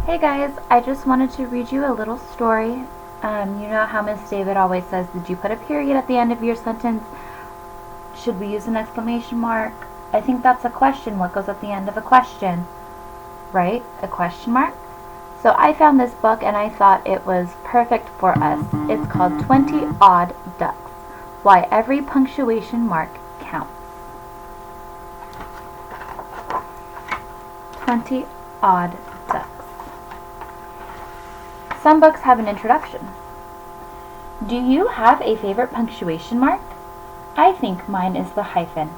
Hey guys, I just wanted to read you a little story. You know how Miss David always says, did you put a period at the end of your sentence? Should we use an exclamation mark? I think that's a question. What goes at the end of a question? Right? A question mark? So I found this book and I thought it was perfect for us. It's called 20 Odd Ducks. Why Every Punctuation Mark Counts. 20 Odd Ducks. Some books have an introduction. Do you have a favorite punctuation mark? I think mine is the hyphen.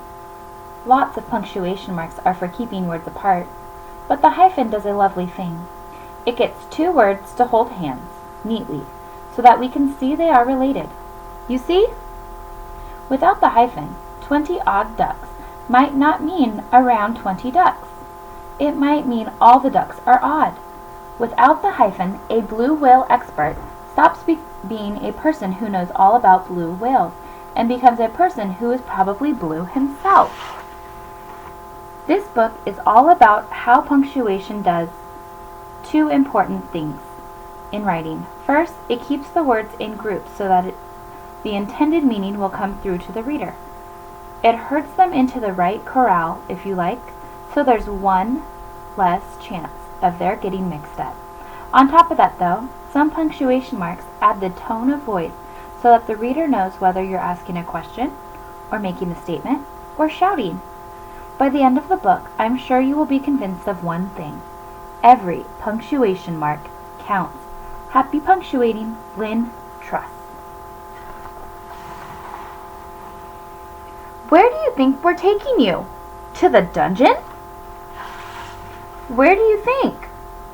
Lots of punctuation marks are for keeping words apart, but the hyphen does a lovely thing. It gets two words to hold hands, neatly, so that we can see they are related. You see? Without the hyphen, 20 odd ducks might not mean around 20 ducks. It might mean all the ducks are odd. Without the hyphen, a blue whale expert stops being a person who knows all about blue whales and becomes a person who is probably blue himself. This book is all about how punctuation does two important things in writing. First, it keeps the words in groups so that the intended meaning will come through to the reader. It herds them into the right corral, if you like, so there's one less chance of their getting mixed up. On top of that, though, some punctuation marks add the tone of voice so that the reader knows whether you're asking a question, or making a statement, or shouting. By the end of the book, I'm sure you will be convinced of one thing. Every punctuation mark counts. Happy punctuating, Lynn Truss. Where do you think we're taking you? To the dungeon? Where do you think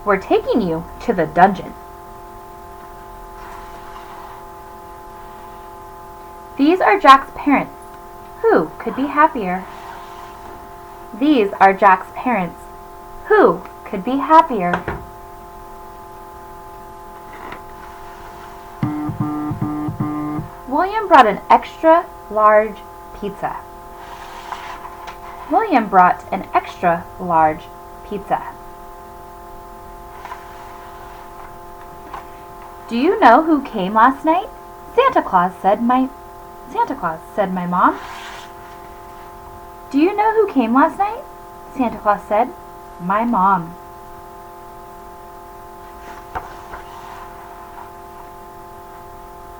we're taking you? To the dungeon. These are Jack's parents. Who could be happier? These are Jack's parents. Who could be happier? William brought an extra large pizza. William brought an extra large pizza. Do you know who came last night? Santa Claus, said my mom. Do you know who came last night? Santa Claus said, my mom.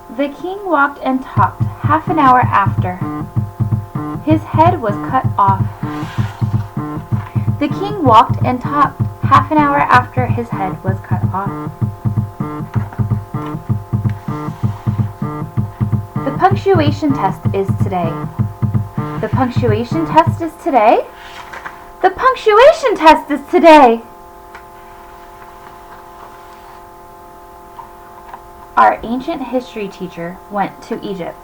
The king walked and talked half an hour after his head was cut off. The king walked and talked half an hour after his head was cut off. The punctuation test is today. The punctuation test is today. The punctuation test is today. Our ancient history teacher went to Egypt.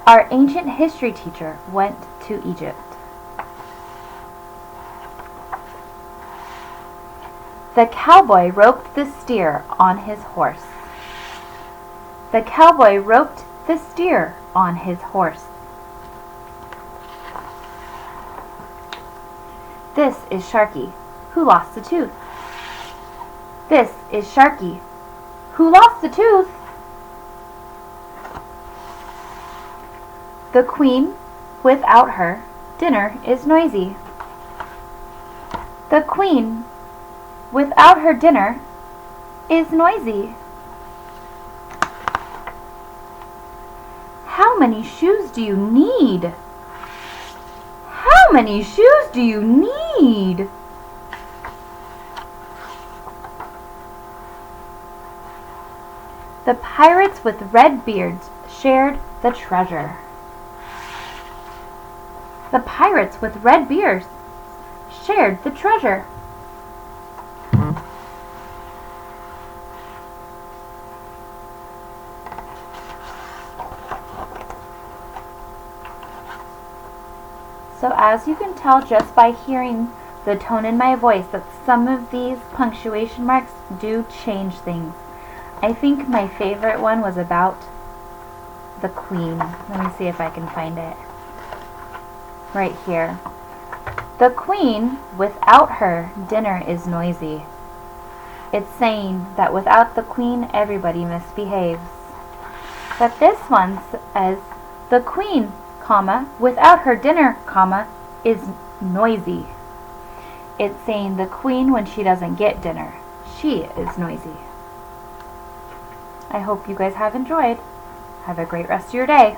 Our ancient history teacher went to Egypt. The cowboy roped the steer on his horse. The cowboy roped the steer on his horse. This is Sharky, who lost a tooth. This is Sharky, who lost a tooth. The queen, without her dinner is noisy. The queen, without her dinner is noisy. How many shoes do you need? How many shoes do you need? The pirates with red beards shared the treasure. The pirates with red beards shared the treasure. So as you can tell just by hearing the tone in my voice that some of these punctuation marks do change things. I think my favorite one was about the queen. Let me see if I can find it. Right here. The queen, without her, dinner is noisy. It's saying that without the queen, everybody misbehaves. But this one says, the queen, comma, without her dinner, comma, is noisy. It's saying the queen when she doesn't get dinner. She is noisy. I hope you guys have enjoyed. Have a great rest of your day.